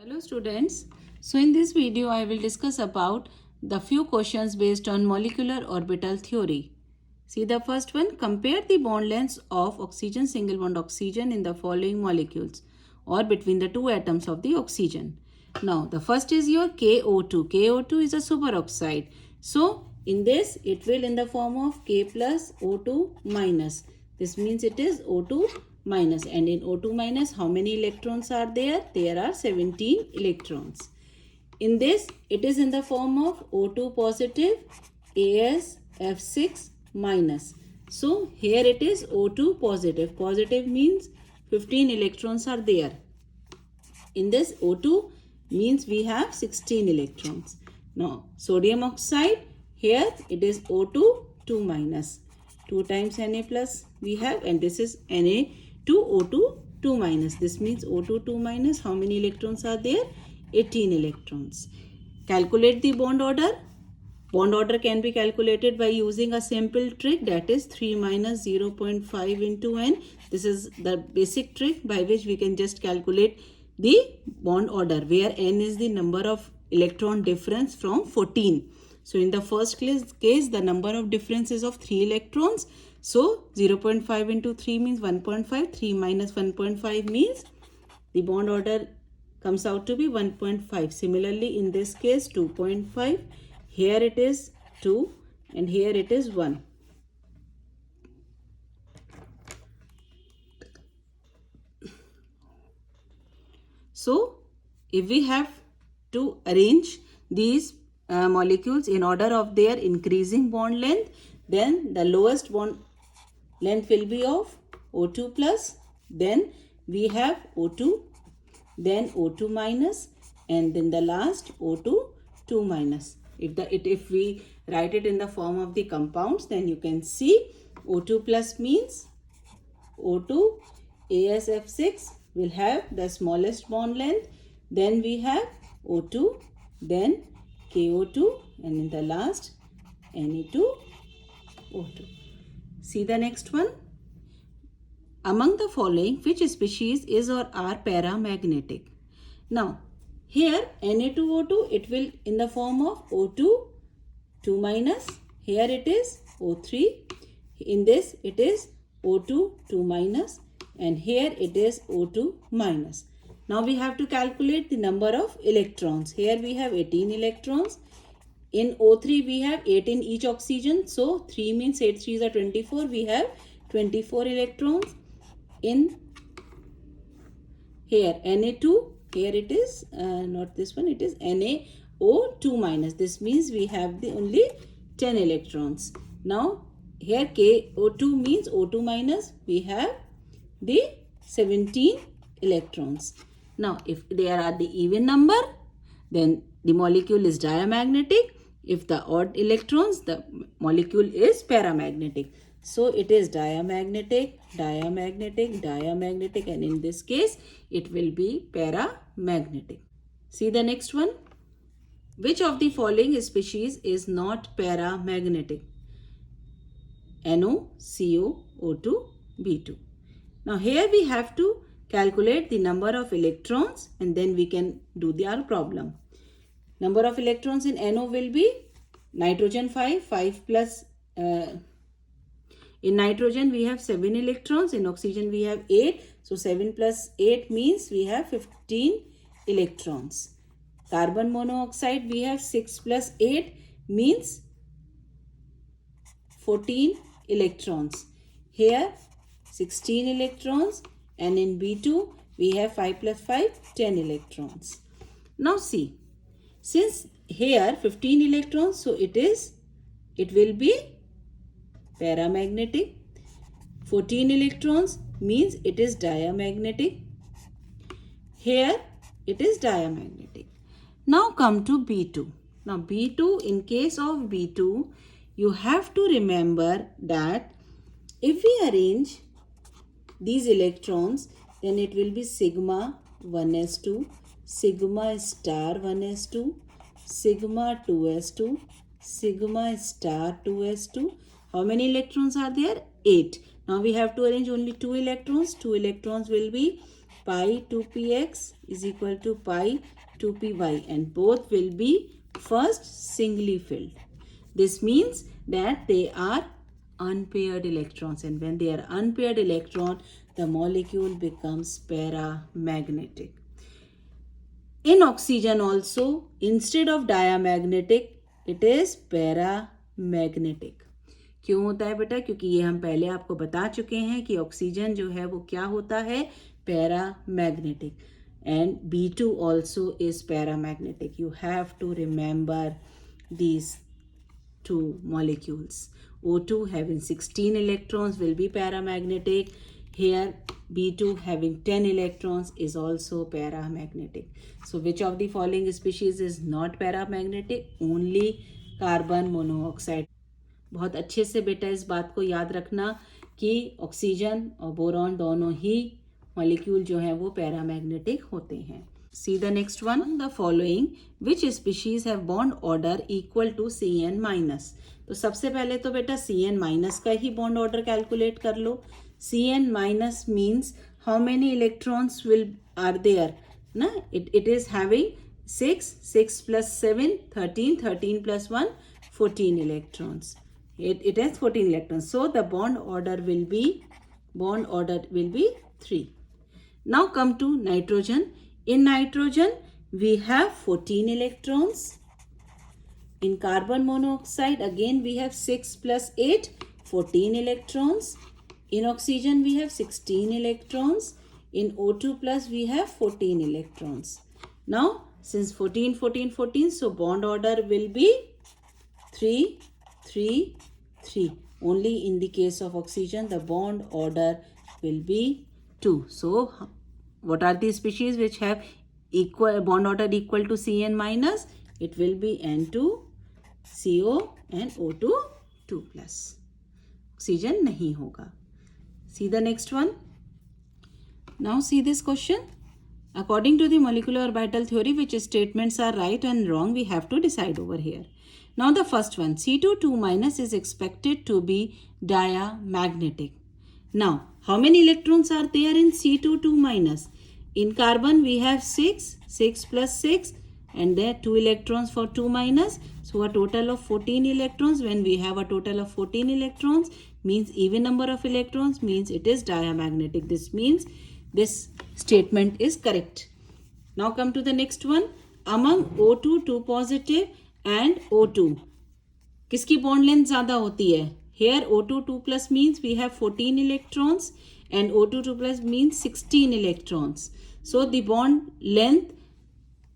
Hello students. So in this video I will discuss about the few questions based on molecular orbital theory. See the first one, compare the bond lengths of oxygen single bond oxygen in the following molecules or between the two atoms of the oxygen. Now the first is your KO2. KO2 is a superoxide. So in this it will in the form of K plus O2 minus. This means it is O2 minus, and in O2 minus how many electrons are there? There are 17 electrons. In this it is in the form of O2 positive AsF6 minus. So here it is O2 positive. Positive means 15 electrons are there. In this O2 means we have 16 electrons. Now sodium oxide, here it is O2 2 minus. 2 times Na plus we have, and this is Na2O2 2 minus. This means O2 2 minus. How many electrons are there? 18 electrons. Calculate the bond order. Bond order can be calculated by using a simple trick, that is 3 minus 0.5 into n. This is the basic trick by which we can just calculate the bond order, where n is the number of electron difference from 14. So in the first case the number of difference is of 3 electrons. So 0.5 into 3 means 1.5. 3 minus 1.5 means the bond order comes out to be 1.5. Similarly in this case 2.5. Here it is 2 and here it is 1. So if we have to arrange these molecules in order of their increasing bond length, then the lowest bond length will be of O2 plus, then we have O2, then O2 minus, and then the last O2 2 minus. If we write it in the form of the compounds, then you can see O2 plus means O2 AsF6 will have the smallest bond length, then we have O2, then KO2, and in the last Na2O2. See the next one. Among the following, which species is or are paramagnetic? Now here Na2O2, it will in the form of O2 2 minus. Here it is O3. In this it is O2 2 minus, and here it is O2 minus. Now we have to calculate the number of electrons. Here we have 18 electrons. In O3 we have 8 in each oxygen. So 3 means 8 3s are 24. We have 24 electrons. In here Na2, here it is not this one, it is NaO2 minus. This means we have the only 10 electrons. Now here KO2 means O2 minus, we have the 17 electrons. Now if there are the even number, then the molecule is diamagnetic. If the odd electrons, the molecule is paramagnetic. So it is diamagnetic, diamagnetic, diamagnetic, and in this case it will be paramagnetic. See the next one. Which of the following species is not paramagnetic? NO, CO, O2, B2. Now here we have to calculate the number of electrons and then we can do our problem. Number of electrons in NO will be nitrogen 5 plus in nitrogen we have 7 electrons, in oxygen we have 8. So 7 plus 8 means we have 15 electrons. Carbon monoxide we have 6 plus 8 means 14 electrons. Here 16 electrons, and in B2 we have 5 plus 5 10 electrons. Now see, since here 15 electrons, so it will be paramagnetic. 14 electrons means it is diamagnetic. Here it is diamagnetic. Now come to B2. Now B2, in case of B2, you have to remember that if we arrange these electrons, then it will be sigma 1s2, sigma star 1s2, sigma 2s2, sigma star 2s2. How many electrons are there? 8. Now we have to arrange only 2 electrons. 2 electrons will be pi 2px is equal to pi 2py, and both will be first singly filled. This means that they are unpaired electrons, and when they are unpaired electron, the molecule becomes paramagnetic. In oxygen also, instead of diamagnetic, it is paramagnetic. क्यों होता है बेटा? क्योंकि ये हम पहले आपको बता चुके हैं कि ऑक्सीजन जो है वो क्या होता है, paramagnetic, and B2 also is paramagnetic. You have to remember these two molecules. O2 having 16 electrons will be paramagnetic. Here B2 having 10 electrons is also paramagnetic. So which of the following species is not paramagnetic? Only carbon monoxide. बहुत अच्छे से बेटा इस बात को याद रखना कि ऑक्सीजन और बोरॉन दोनों ही मॉलिक्यूल जो हैं वो पैरामैग्नेटिक होते हैं. See the next one. The following which species have bond order equal to Cn minus? तो सबसे पहले तो बेटा Cn minus का ही bond order कैलकुलेट कर लो. Cn minus means how many electrons are there? ना, it is having 6 plus 7, 13 plus 1, 14 electrons. It has 14 electrons. So the bond order will be 3. Now come to nitrogen. In nitrogen, we have 14 electrons. In carbon monoxide, again we have 6 plus 8, 14 electrons. In oxygen, we have 16 electrons. In O2 plus, we have 14 electrons. Now, since 14, 14, 14, so bond order will be 3, 3, 3. Only in the case of oxygen, the bond order will be 2. So, what are the species which have bond order equal to Cn minus? It will be N2, CO and O2 2 plus. Oxygen nahi hoga. See the next one. Now see this question. According to the molecular orbital theory, which statements are right and wrong, we have to decide over here. Now the first one, C2 minus is expected to be diamagnetic. Now, how many electrons are there in C2 minus? In carbon, we have 6 plus 6, and there 2 electrons for 2 minus. So a total of 14 electrons. When we have a total of 14 electrons, means even number of electrons, means it is diamagnetic. This means this statement is correct. Now come to the next one. Among O2 2 positive and O2, किसकी bond length ज़्यादा होती है? Here O2 2 plus means we have 14 electrons and O2 2 plus means 16 electrons. So the bond length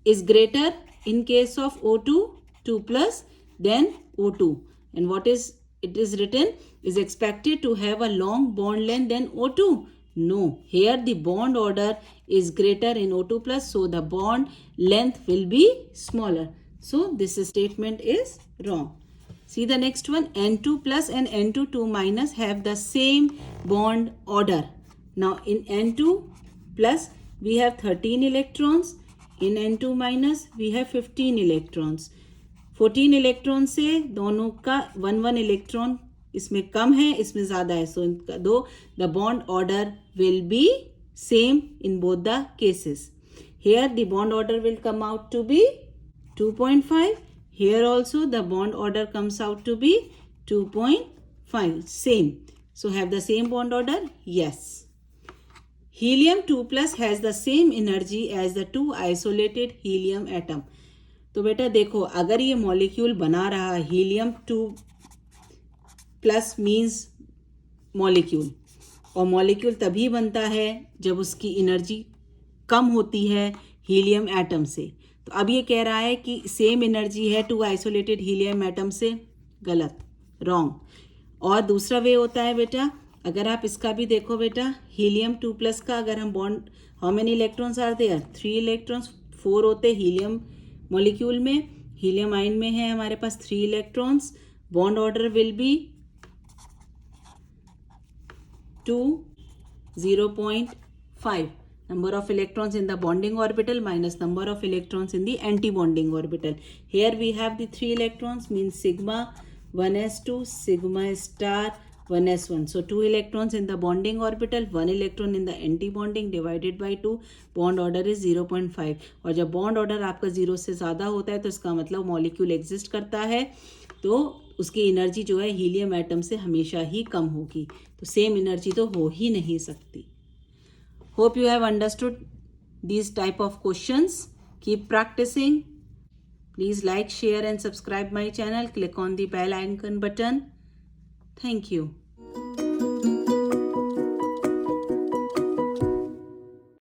is greater in case of O2 2 plus than O2. And what is it is written? Is expected to have a long bond length than O2. No, here the bond order is greater in O2 plus, so the bond length will be smaller. So this statement is wrong. See the next one. N2 plus and N2 2 minus have the same bond order. Now in N2 plus we have 13 electrons. In N2 minus we have 15 electrons. 14 electrons से दोनों का 1 electron इसमें कम है, इसमें ज़्यादा है. So इनका दो the bond order will be same in both the cases. Here the bond order will come out to be 2.5. Here also the bond order comes out to be 2.5. Same. So have the same bond order? Yes. Helium 2 plus has the same energy as the two isolated helium atom. तो बेटा देखो, अगर ये molecule बना रहा है helium 2 plus means molecule, और molecule तभी बनता है जब उसकी एनर्जी कम होती है हीलियम एटम से. तो अब ये कह रहा है कि सेम एनर्जी है टू आइसोलेटेड हीलियम एटम से. गलत, रॉन्ग. और दूसरा वे होता है बेटा, अगर आप इसका भी देखो बेटा, हीलियम 2 प्लस का अगर हम bond, how many electrons are there? 3 electrons. 4 होते हीलियम मॉलिक्यूल में, हीलियम आयन में है हमारे पास 3 electrons. Bond order will be 2, 0.5. Number of electrons in the bonding orbital minus number of electrons in the anti-bonding orbital. Here we have the 3 electrons, means sigma 1s2 sigma star 1s1. So 2 electrons in the bonding orbital, 1 electron in the anti-bonding, divided by 2. Bond order is 0.5. और जब bond order आपका 0 से ज़्यादा होता है तो इसका मतलब मॉलिक्यूल एग्जिस्ट करता है, तो उसकी एनर्जी जो है हीलियम एटम से हमेशा ही कम होगी. तो सेम एनर्जी तो हो ही नहीं सकती. Hope you have understood these type of questions. Keep practicing. Please like, share and subscribe my channel. Click on the bell icon button. Thank you.